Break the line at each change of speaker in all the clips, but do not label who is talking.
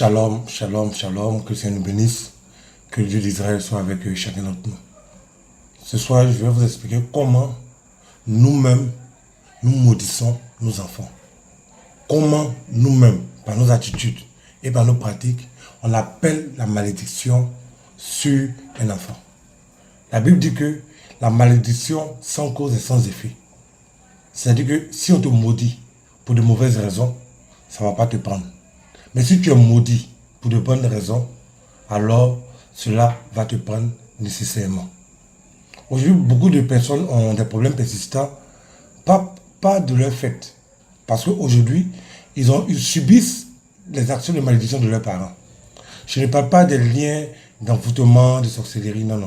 Shalom, shalom, shalom, que le Seigneur nous bénisse, que le Dieu d'Israël soit avec chacun d'entre nous. Ce soir, je vais vous expliquer comment nous-mêmes, nous maudissons nos enfants. Comment nous-mêmes, par nos attitudes et par nos pratiques, on appelle la malédiction sur un enfant. La Bible dit que la malédiction sans cause et sans effet. C'est-à-dire que si on te maudit pour de mauvaises raisons, ça ne va pas te prendre. Mais si tu es maudit pour de bonnes raisons, alors cela va te prendre nécessairement. Aujourd'hui, beaucoup de personnes ont des problèmes persistants, pas de leur fait. Parce qu'aujourd'hui, ils subissent les actions de malédiction de leurs parents. Je ne parle pas des liens d'envoûtement, de sorcellerie, non.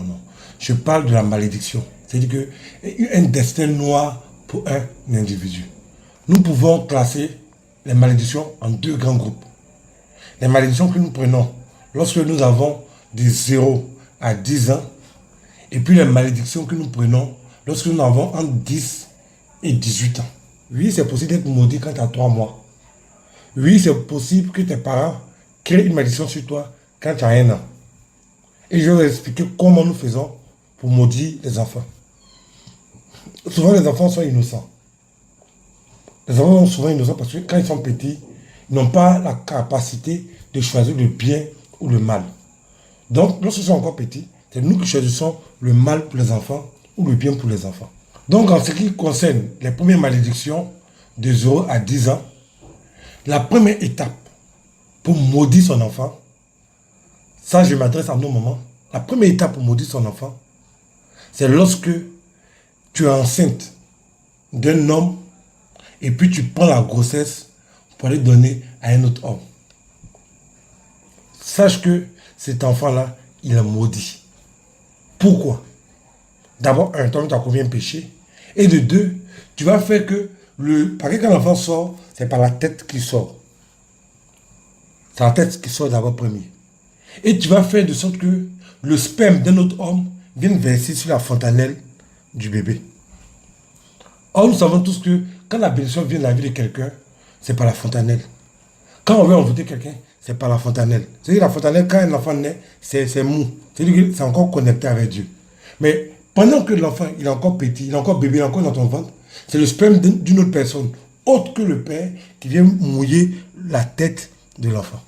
Je parle de la malédiction. C'est-à-dire qu'un destin noir pour un individu. Nous pouvons classer les malédictions en deux grands groupes. Les malédictions que nous prenons lorsque nous avons de 0 à 10 ans, et puis les malédictions que nous prenons lorsque nous avons entre 10 et 18 ans. Oui, c'est possible d'être maudit quand tu as 3 mois. Oui, c'est possible que tes parents créent une malédiction sur toi quand tu as 1 an. Et je vais vous expliquer comment nous faisons pour maudire les enfants. Souvent, les enfants sont innocents. Les enfants sont souvent innocents parce que quand ils sont petits, ils n'ont pas la capacité de choisir le bien ou le mal. Donc, lorsqu'ils sont encore petits, c'est nous qui choisissons le mal pour les enfants ou le bien pour les enfants. Donc, en ce qui concerne les premières malédictions de 0 à 10 ans, la première étape pour maudire son enfant, ça je m'adresse à nos mamans, la première étape pour maudire son enfant, c'est lorsque tu es enceinte d'un homme et puis tu prends la grossesse pour aller donner à un autre homme. Sache que cet enfant-là, il est maudit. Pourquoi? D'abord, un, toi, tu as commis un péché. Et de deux, tu vas faire que parce que quand l'enfant sort, c'est par la tête qu'il sort. C'est la tête qui sort d'abord premier. Et tu vas faire de sorte que le sperme d'un autre homme vienne verser sur la fontanelle du bébé. Or, nous savons tous que quand la bénédiction vient de la vie de quelqu'un, c'est par la fontanelle. Quand on veut envoûter quelqu'un, c'est par la fontanelle. C'est-à-dire que la fontanelle, quand un enfant naît, c'est mou. C'est-à-dire que c'est encore connecté avec Dieu. Mais pendant que l'enfant, il est encore petit, il est encore bébé, il est encore dans ton ventre, c'est le sperme d'une autre personne, autre que le père, qui vient mouiller la tête de l'enfant.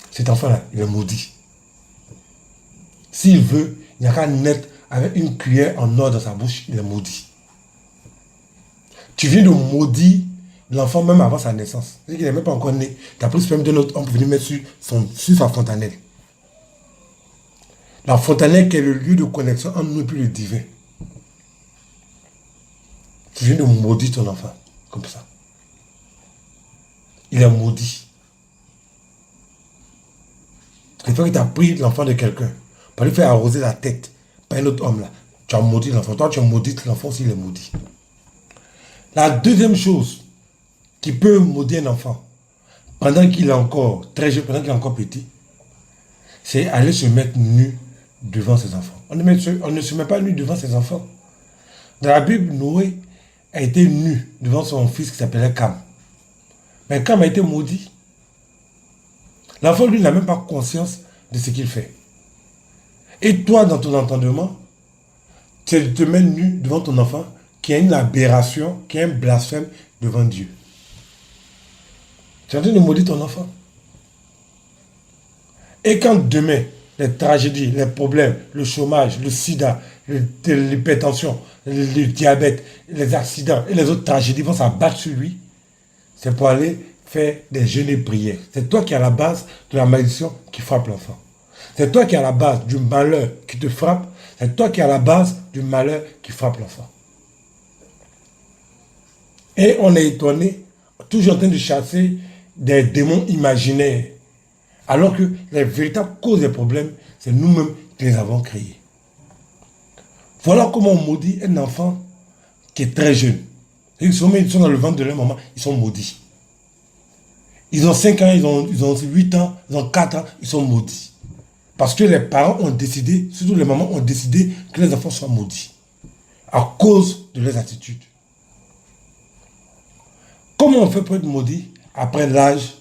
Cet enfant-là, il est maudit. S'il veut, il n'y a qu'à naître avec une cuillère en or dans sa bouche, il est maudit. Tu viens de maudire l'enfant même avant sa naissance. C'est-à-dire qu'il n'est même pas encore né. Tu as pris le sperme d'un autre homme pour venir mettre sur sa fontanelle. La fontanelle qui est le lieu de connexion entre nous et puis le divin. Tu viens de maudire ton enfant. Comme ça. Il est maudit. Il faut que tu as pris l'enfant de quelqu'un pour lui faire arroser la tête par un autre homme là. Tu as maudit l'enfant. Toi, tu as maudit l'enfant s'il est maudit. La deuxième chose qui peut maudire un enfant pendant qu'il est encore très jeune, pendant qu'il est encore petit, c'est aller se mettre nu devant ses enfants. On ne se met pas nu devant ses enfants. Dans la Bible, Noé a été nu devant son fils qui s'appelait Cam. Mais Cam a été maudit. L'enfant, lui, n'a même pas conscience de ce qu'il fait. Et toi, dans ton entendement, tu te mets nu devant ton enfant qui a une aberration, qui a un blasphème devant Dieu. Tu es en train de maudire ton enfant. Et quand demain, les tragédies, les problèmes, le chômage, le sida, l'hypertension, le diabète, les accidents et les autres tragédies vont s'abattre sur lui, c'est pour aller faire des jeûnes et prières. C'est toi qui es à la base de la malédiction qui frappe l'enfant. C'est toi qui es à la base du malheur qui te frappe. C'est toi qui es à la base du malheur qui frappe l'enfant. Et on est étonné, toujours en train de chasser des démons imaginaires. Alors que les véritables causes des problèmes, c'est nous-mêmes qui les avons créés. Voilà comment on maudit un enfant qui est très jeune. Ils sont dans le ventre de leur maman, ils sont maudits. Ils ont 5 ans, ils ont 8 ans, ils ont 4 ans, ils sont maudits. Parce que les parents ont décidé, surtout les mamans ont décidé que les enfants soient maudits. À cause de leurs attitudes. Comment on fait pour être maudit après l'âge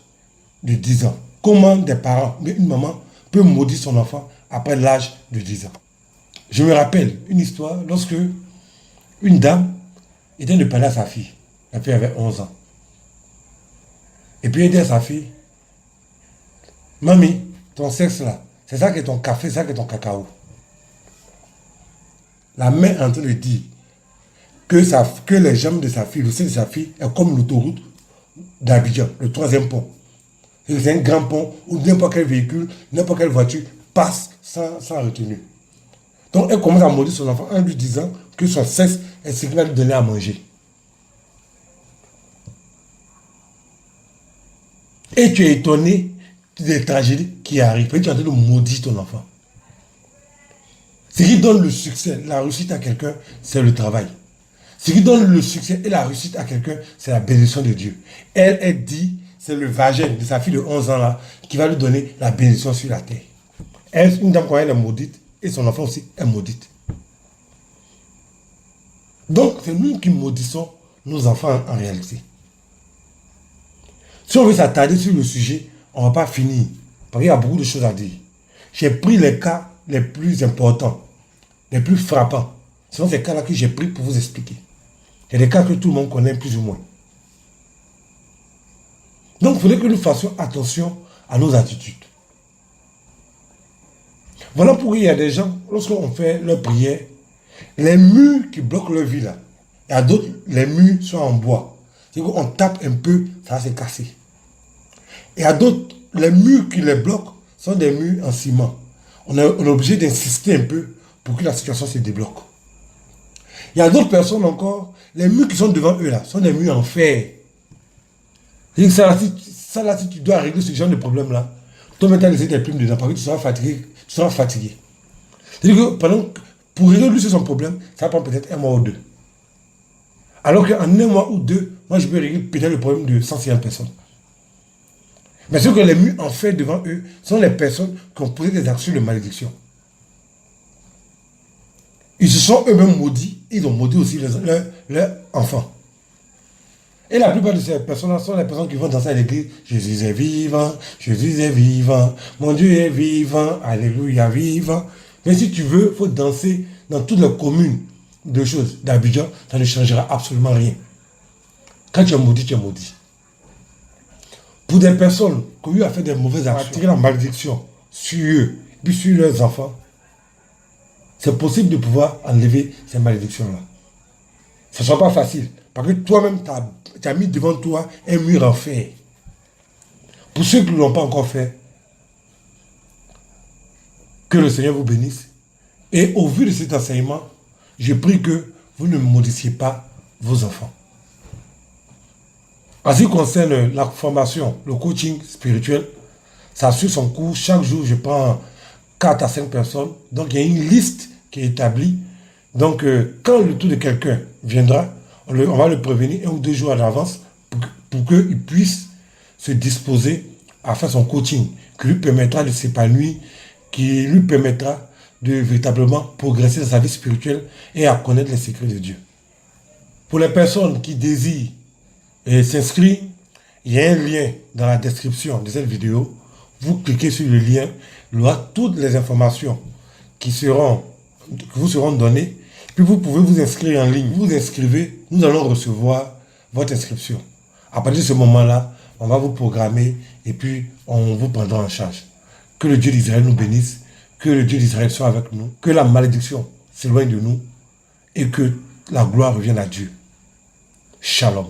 de 10 ans? comment des parents, mais une maman, peut maudire son enfant après l'âge de 10 ans. Je me rappelle une histoire lorsque une dame était de parler à sa fille. La fille avait 11 ans. Et puis elle dit à sa fille, mamie, ton sexe là, c'est ça qui est ton café, c'est ça qui est ton cacao. La mère est en train de dire que les jambes de sa fille, le sein de sa fille, est comme l'autoroute d'Abidjan, le 3e pont. C'est un grand pont où n'importe quel véhicule, n'importe quelle voiture passe sans retenue. Donc elle commence à maudire son enfant en lui disant que son sexe est ce qui va lui donner à manger. Et tu es étonné des tragédies qui arrivent. Et tu es en train de maudire ton enfant. Ce qui donne le succès, la réussite à quelqu'un, c'est le travail. Ce qui donne le succès et la réussite à quelqu'un, c'est la bénédiction de Dieu. Elle dit, c'est le vagin de sa fille de 11 ans là, qui va lui donner la bénédiction sur la terre. Elle, une dame, quand elle est maudite, et son enfant aussi est maudite. Donc, c'est nous qui maudissons nos enfants en réalité. Si on veut s'attarder sur le sujet, on ne va pas finir. Parce qu'il y a beaucoup de choses à dire. J'ai pris les cas les plus importants, les plus frappants. Ce sont ces cas-là que j'ai pris pour vous expliquer. Il y a des cas que tout le monde connaît plus ou moins. Donc, il faudrait que nous fassions attention à nos attitudes. Voilà pourquoi il y a des gens, lorsqu'on fait leur prière, les murs qui bloquent leur vie là, il y a d'autres, les murs sont en bois. C'est-à-dire qu'on tape un peu, ça va se casser. Et il y a d'autres, les murs qui les bloquent sont des murs en ciment. On est obligé d'insister un peu pour que la situation se débloque. Il y a d'autres personnes encore, les murs qui sont devant eux là, sont des murs en fer. Ça là, si tu dois régler ce genre de problème là, toi-même tu as laissé tes plumes dedans, parce que tu seras fatigué. C'est-à-dire que pour résoudre son problème, ça prend peut-être 1 mois ou 2. Alors qu'en 1 mois ou 2, moi je peux régler peut-être le problème de 150 personnes. Mais ce que les murs en fait devant eux sont les personnes qui ont posé des actions de malédiction. Ils se sont eux-mêmes maudits, ils ont maudit aussi leurs enfants. Et la plupart de ces personnes-là sont les personnes qui vont danser à l'église. Jésus est vivant, mon Dieu est vivant, alléluia, vivant. Mais si tu veux, il faut danser dans toutes les communes de choses d'Abidjan, ça ne changera absolument rien. Quand tu es maudit, tu es maudit. Pour des personnes qui ont eu à faire des mauvaises actions, attirer la malédiction sur eux, puis sur leurs enfants, c'est possible de pouvoir enlever ces malédictions-là. Ce ne sera pas facile, parce que toi-même, tu as mis devant toi un mur en fer. Pour ceux qui ne l'ont pas encore fait, que le Seigneur vous bénisse. Et au vu de cet enseignement, je prie que vous ne maudissiez pas vos enfants. En ce qui concerne la formation, le coaching spirituel, ça suit son cours. Chaque jour, je prends 4 à 5 personnes. Donc, il y a une liste qui est établie. Donc, quand le tour de quelqu'un viendra, on va le prévenir 1 ou 2 jours à l'avance pour qu'il puisse se disposer à faire son coaching, qui lui permettra de s'épanouir, qui lui permettra de véritablement progresser dans sa vie spirituelle et à connaître les secrets de Dieu. Pour les personnes qui désirent s'inscrire, il y a un lien dans la description de cette vidéo. Vous cliquez sur le lien, il y aura toutes les informations qui vous seront données. Puis vous pouvez vous inscrire en ligne. Vous vous inscrivez, nous allons recevoir votre inscription. À partir de ce moment-là, on va vous programmer et puis on vous prendra en charge. Que le Dieu d'Israël nous bénisse, que le Dieu d'Israël soit avec nous, que la malédiction s'éloigne de nous et que la gloire revienne à Dieu. Shalom.